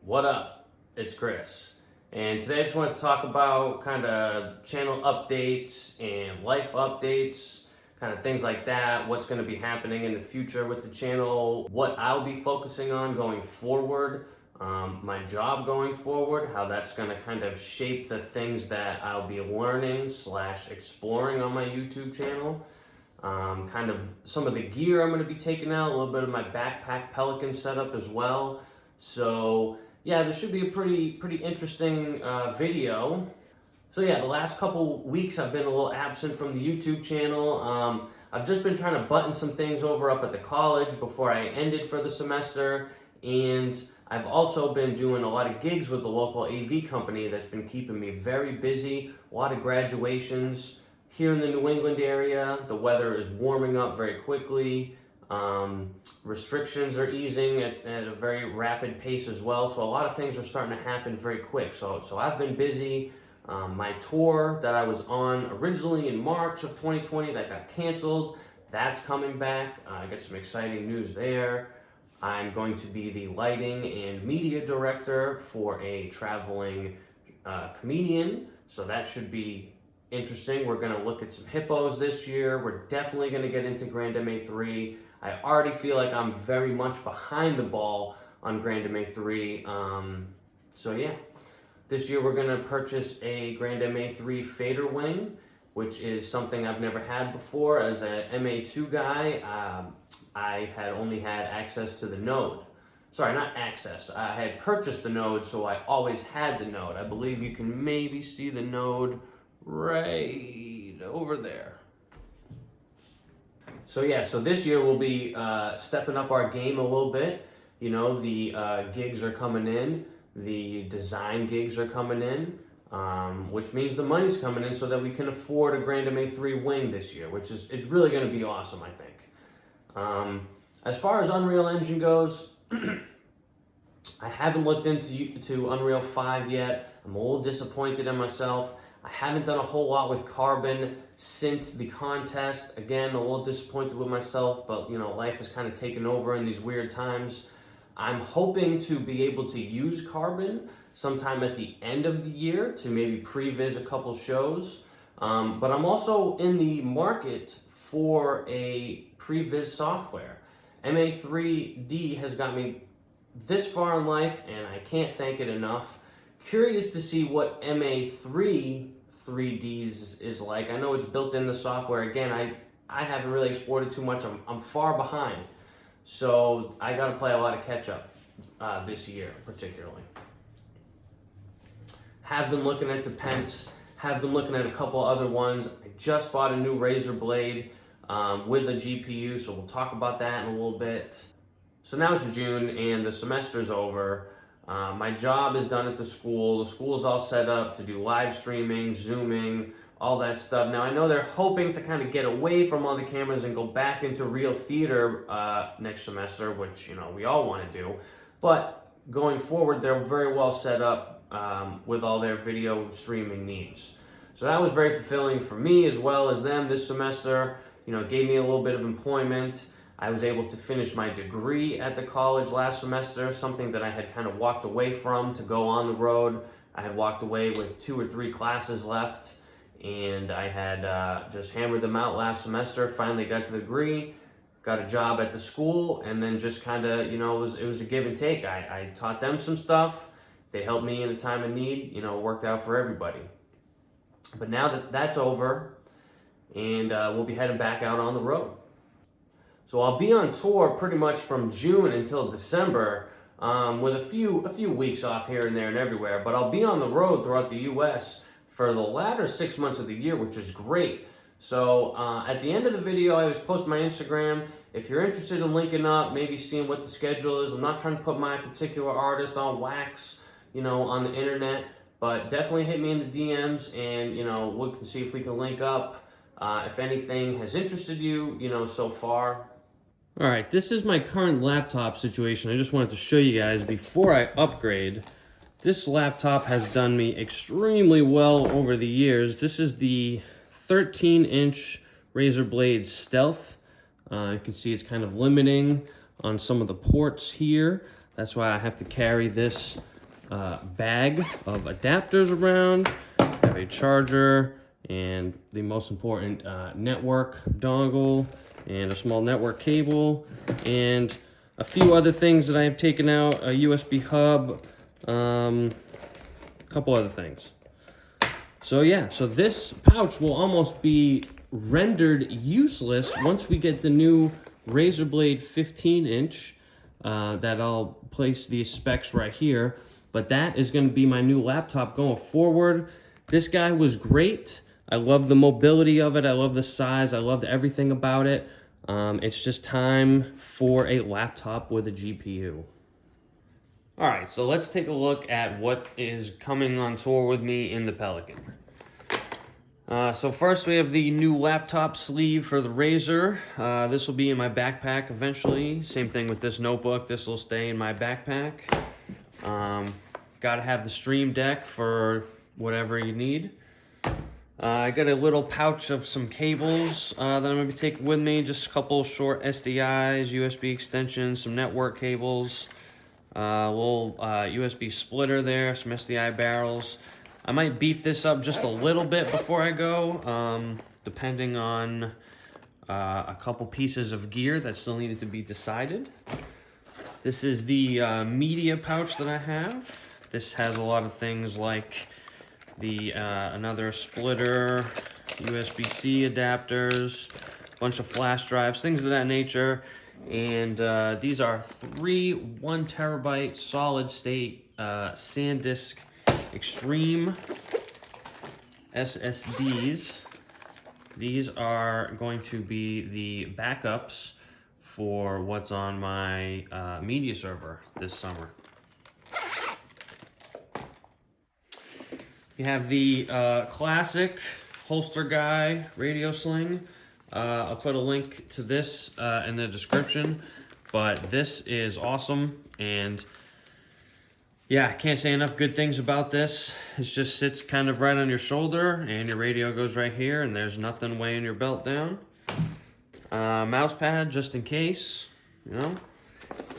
What up? It's Chris. And today I just wanted to talk about kind of channel updates and life updates, kind of things like that, what's going to be happening in the future with the channel, what I'll be focusing on going forward, my job going forward, how that's going to kind of shape the things that I'll be learning / exploring on my YouTube channel. Kind of some of the gear I'm going to be taking out, a little bit of my backpack Pelican setup as well. So yeah, this should be a pretty interesting video. So yeah, the last couple weeks I've been a little absent from the YouTube channel. I've just been trying to button some things over up at the college before I ended for the semester, and I've also been doing a lot of gigs with the local AV company that's been keeping me very busy. A lot of graduations here in the New England area. The weather is warming up very quickly. Restrictions are easing at a very rapid pace as well. So a lot of things are starting to happen very quick. So I've been busy. My tour that I was on originally in March of 2020 that got canceled, that's coming back. I got some exciting news there. I'm going to be the lighting and media director for a traveling comedian. So that should be interesting. We're going to look at some hippos this year. We're definitely going to get into Grand MA3. I already feel like I'm very much behind the ball on Grand MA3. So yeah, this year we're going to purchase a Grand MA3 fader wing, which is something I've never had before. As a MA2 guy, I had only had access to the Node. Sorry, not access. I had purchased the Node, so I always had the Node. I believe you can maybe see the Node right over there. So yeah, so this year we'll be stepping up our game a little bit. You know, the gigs are coming in, the design gigs are coming in, which means the money's coming in so that we can afford a Grand MA3 wing this year, which is it's really going to be awesome, I think. As far as Unreal Engine goes, I haven't looked into Unreal 5 yet. I'm a little disappointed in myself. I haven't done a whole lot with Carbon since the contest. Again, a little disappointed with myself, but you know, life has kind of taken over in these weird times. I'm hoping to be able to use Carbon sometime at the end of the year to maybe previs a couple shows. But I'm also in the market for a previs software. MA3D has got me this far in life, and I can't thank it enough. Curious to see what MA3 3Ds is like. I know it's built in the software. Again, I haven't really explored it too much. I'm far behind. So I got to play a lot of catch up this year, particularly. Have been looking at the Pence, have been looking at a couple other ones. I just bought a new Razer Blade with a GPU, so we'll talk about that in a little bit. So now it's June and the semester's over. My job is done at the school. The school's all set up to do live streaming, Zooming, all that stuff. Now I know they're hoping to kind of get away from all the cameras and go back into real theater next semester, which, you know, we all want to do. But going forward, they're very well set up with all their video streaming needs. So that was very fulfilling for me as well as them this semester. You know, it gave me a little bit of employment. I was able to finish my degree at the college last semester, something that I had kind of walked away from to go on the road. I had walked away with 2 or 3 classes left, and I had just hammered them out last semester, finally got the degree, got a job at the school, and then just kind of, you know, it was a give and take. I taught them some stuff. They helped me in a time of need. You know, it worked out for everybody. But now that that's over, and we'll be heading back out on the road. So I'll be on tour pretty much from June until December, with a few weeks off here and there and everywhere. But I'll be on the road throughout the U.S. for the latter 6 months of the year, which is great. So at the end of the video, I always post my Instagram. If you're interested in linking up, maybe seeing what the schedule is. I'm not trying to put my particular artist on wax, you know, on the internet. But definitely hit me in the DMs, and you know, we can see if we can link up. If anything has interested you, you know, so far. All right, this is my current laptop situation. I just wanted to show you guys before I upgrade. This laptop has done me extremely well over the years. This is the 13-inch Razer Blade Stealth. You can see it's kind of limiting on some of the ports here. That's why I have to carry this bag of adapters around. I have a charger and the most important network dongle and a small network cable and a few other things that I have taken out, a USB hub, a couple other things. So yeah, so this pouch will almost be rendered useless once we get the new Razer Blade 15-inch that I'll place these specs right here. But that is going to be my new laptop going forward. This guy was great. I love the mobility of it. I love the size. I loved everything about it. It's just time for a laptop with a GPU. All right, so let's take a look at what is coming on tour with me in the Pelican. So first we have the new laptop sleeve for the Razer. This will be in my backpack eventually. Same thing with this notebook. This will stay in my backpack. Gotta have the Stream Deck for whatever you need. I got a little pouch of some cables that I'm going to be taking with me. Just a couple short SDIs, USB extensions, some network cables. A little USB splitter there, some SDI barrels. I might beef this up just a little bit before I go, depending on a couple pieces of gear that still needed to be decided. This is the media pouch that I have. This has a lot of things like the another splitter, USB-C adapters, a bunch of flash drives, things of that nature. And these are 3 1 terabyte solid state SanDisk Extreme SSDs. These are going to be the backups for what's on my media server this summer. You have the classic holster guy radio sling. I'll put a link to this in the description, but this is awesome, and yeah, I can't say enough good things about this. It just sits kind of right on your shoulder, and your radio goes right here, and there's nothing weighing your belt down. Mouse pad, just in case, you know.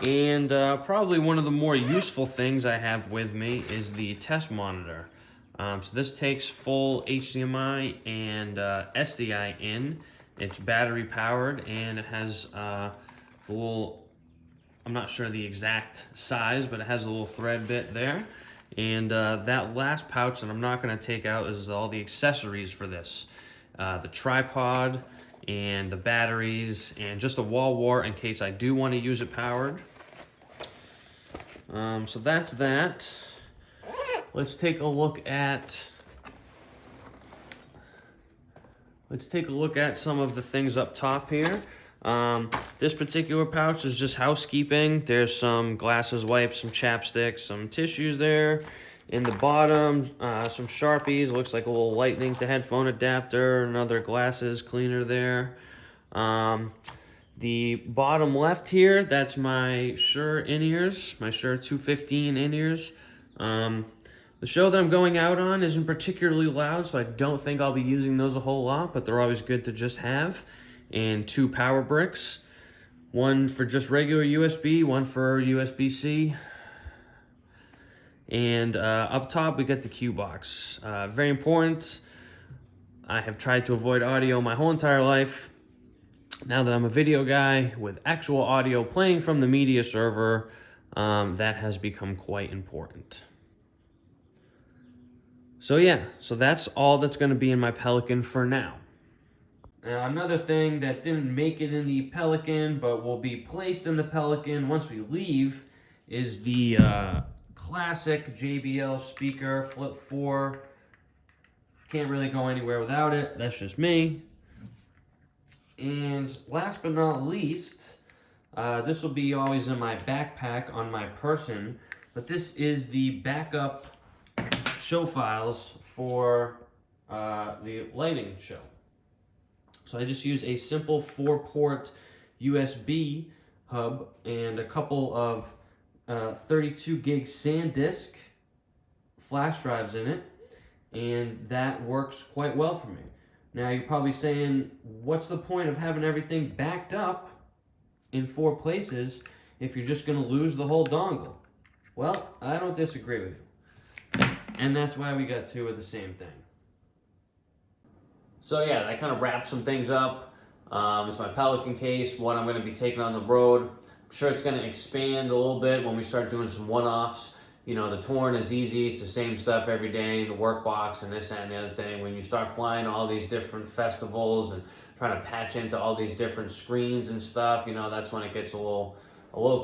And probably one of the more useful things I have with me is the test monitor. So this takes full HDMI and SDI in. It's battery powered, and it has a little, I'm not sure the exact size, but it has a little thread bit there. And that last pouch that I'm not going to take out is all the accessories for this. The tripod and the batteries and just a wall wart in case I do want to use it powered. So that's that. Let's take a look at some of the things up top here. This particular pouch is just housekeeping. There's some glasses, wipes, some chapsticks, some tissues there. In the bottom, some Sharpies. Looks like a little lightning to headphone adapter. Another glasses cleaner there. The bottom left here, that's my Shure in-ears, my Shure 215 in-ears. The show that I'm going out on isn't particularly loud, so I don't think I'll be using those a whole lot, but they're always good to just have. And 2 power bricks, one for just regular USB, one for USB-C. And up top, we got the Q box. Very important. I have tried to avoid audio my whole entire life. Now that I'm a video guy with actual audio playing from the media server, that has become quite important. So yeah, so that's all that's going to be in my Pelican for now. Another thing that didn't make it in the Pelican, but will be placed in the Pelican once we leave, is the classic JBL speaker, Flip 4. Can't really go anywhere without it. That's just me. And last but not least, this will be always in my backpack on my person, but this is the backup show files for the lighting show. So I just use a simple 4-port USB hub and a couple of 32 gig SanDisk flash drives in it, and that works quite well for me. Now you're probably saying, what's the point of having everything backed up in 4 places if you're just going to lose the whole dongle? Well, I don't disagree with you. And that's why we got two of the same thing. So yeah, that kind of wraps some things up. It's my Pelican case, what I'm going to be taking on the road. I'm sure it's going to expand a little bit when we start doing some one-offs. You know, the Torn is easy. It's the same stuff every day, the work box and this, that, and the other thing. When you start flying all these different festivals and trying to patch into all these different screens and stuff, you know, that's when it gets a little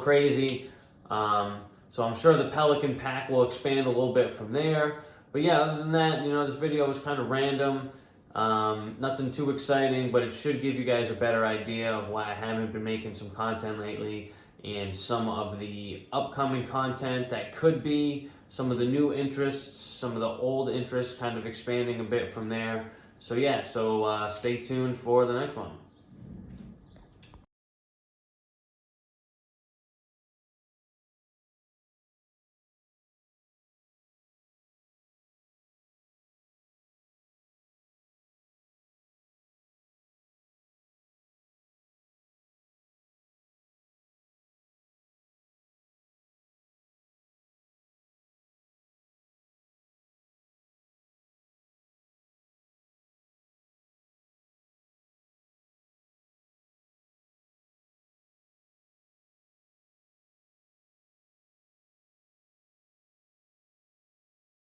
crazy. So I'm sure the Pelican pack will expand a little bit from there. But yeah, other than that, you know, this video was kind of random. Nothing too exciting, but it should give you guys a better idea of why I haven't been making some content lately and some of the upcoming content that could be, some of the new interests, some of the old interests kind of expanding a bit from there. So yeah, stay tuned for the next one.